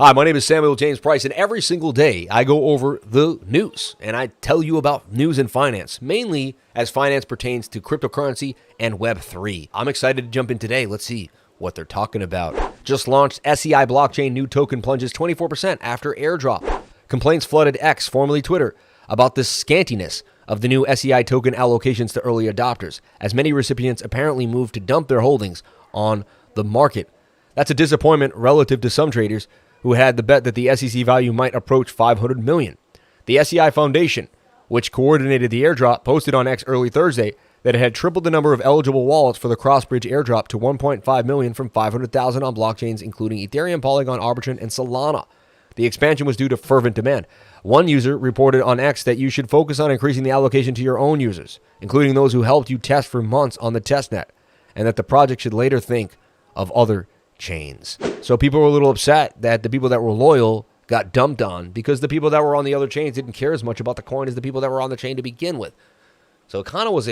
Hi, my name is Samuel James Price, and every single day I go over the news, and I tell you about news and finance, mainly as finance pertains to cryptocurrency and Web3. I'm excited to jump in today. Let's see what they're talking about. Just launched SEI blockchain new token plunges 24% after airdrop. Complaints flooded X, formerly Twitter, about the scantiness of the new SEI token allocations to early adopters, as many recipients apparently moved to dump their holdings on the market. That's a disappointment relative to some traders who had the bet that the SEC value might approach $500 million. The SEI Foundation, which coordinated the airdrop, posted on X early Thursday that it had tripled the number of eligible wallets for the cross-bridge airdrop to 1.5 million from 500,000 on blockchains including Ethereum, Polygon, Arbitrum, and Solana. The expansion was due to fervent demand. One user reported on X that you should focus on increasing the allocation to your own users, including those who helped you test for months on the testnet, and that the project should later think of other chains. So people were a little upset that the people that were loyal got dumped on because the people that were on the other chains didn't care as much about the coin as the people that were on the chain to begin with. So it kind of was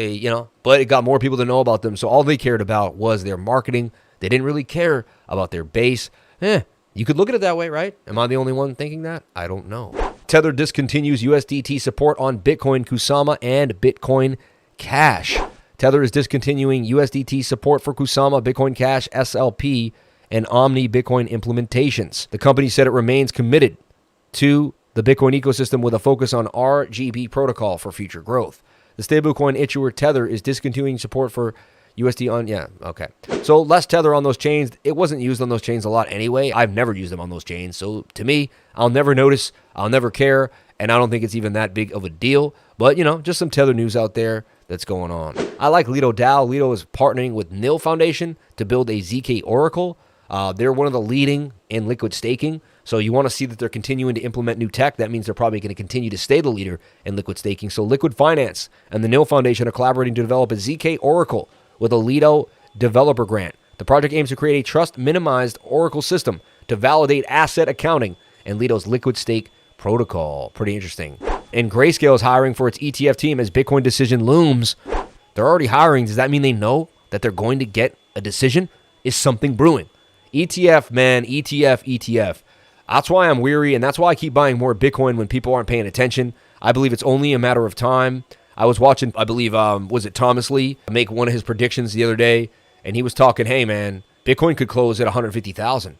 but it got more people to know about them. So all they cared about was their marketing. They didn't really care about their base. You could look at it that way, right? Am I the only one thinking that? I don't know. Tether discontinues USDT support on Bitcoin Kusama and Bitcoin Cash. Tether is discontinuing USDT support for Kusama, Bitcoin Cash, SLP, and Omni Bitcoin implementations. The company said it remains committed to the Bitcoin ecosystem with a focus on RGB protocol for future growth. The stablecoin issuer Tether is discontinuing support for USD on, So less Tether on those chains. It wasn't used on those chains a lot anyway. I've never used them on those chains. So to me, I'll never notice, I'll never care, and I don't think it's even that big of a deal. But, just some Tether news out there that's going on. I like Lido DAO. Lido is partnering with NIL Foundation to build a ZK Oracle. They're one of the leading in liquid staking. So you want to see that they're continuing to implement new tech. That means they're probably going to continue to stay the leader in liquid staking. So Liquid Finance and the NIL Foundation are collaborating to develop a ZK Oracle with a Lido developer grant. The project aims to create a trust-minimized Oracle system to validate asset accounting and Lido's liquid stake protocol. Pretty interesting. And Grayscale is hiring for its ETF team as Bitcoin decision looms. They're already hiring. Does that mean they know that they're going to get a decision? Is something brewing? ETF, man, ETF. That's why I'm weary, and that's why I keep buying more Bitcoin when people aren't paying attention. I believe it's only a matter of time. I was watching, was it Thomas Lee make one of his predictions the other day, and he was talking, hey, man, Bitcoin could close at 150,000,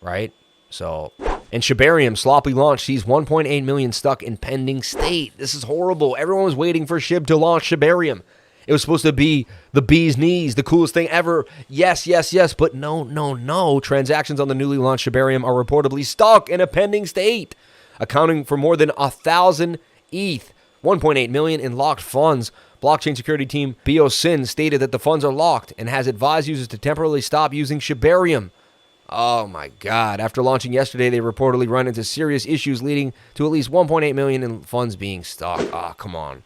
right? So, and Shibarium sloppily launched, sees 1.8 million stuck in pending state. This is horrible. Everyone was waiting for Shib to launch Shibarium. It was supposed to be the bee's knees, the coolest thing ever. Yes, but no. Transactions on the newly launched Shibarium are reportedly stuck in a pending state, accounting for more than 1,000 ETH, 1.8 million in locked funds. Blockchain security team BioSyn stated that the funds are locked and has advised users to temporarily stop using Shibarium. Oh my God. After launching yesterday, they reportedly run into serious issues leading to at least 1.8 million in funds being stuck. Come on.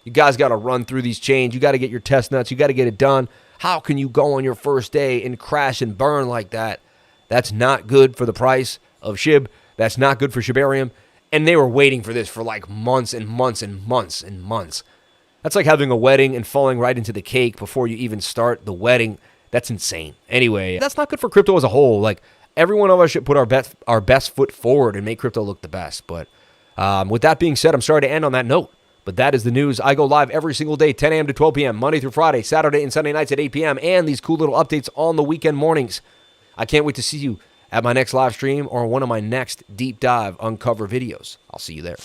You guys got to run through these chains. You got to get your test nuts. You got to get it done. How can you go on your first day and crash and burn like that? That's not good for the price of SHIB. That's not good for Shibarium. And they were waiting for this for like months and months and months and months. That's like having a wedding and falling right into the cake before you even start the wedding. That's insane. Anyway, that's not good for crypto as a whole. Like, every one of us should put our best foot forward and make crypto look the best. But with that being said, I'm sorry to end on that note. But that is the news. I go live every single day, 10 a.m. to 12 p.m., Monday through Friday, Saturday and Sunday nights at 8 p.m., and these cool little updates on the weekend mornings. I can't wait to see you at my next live stream or one of my next deep dive uncover videos. I'll see you there.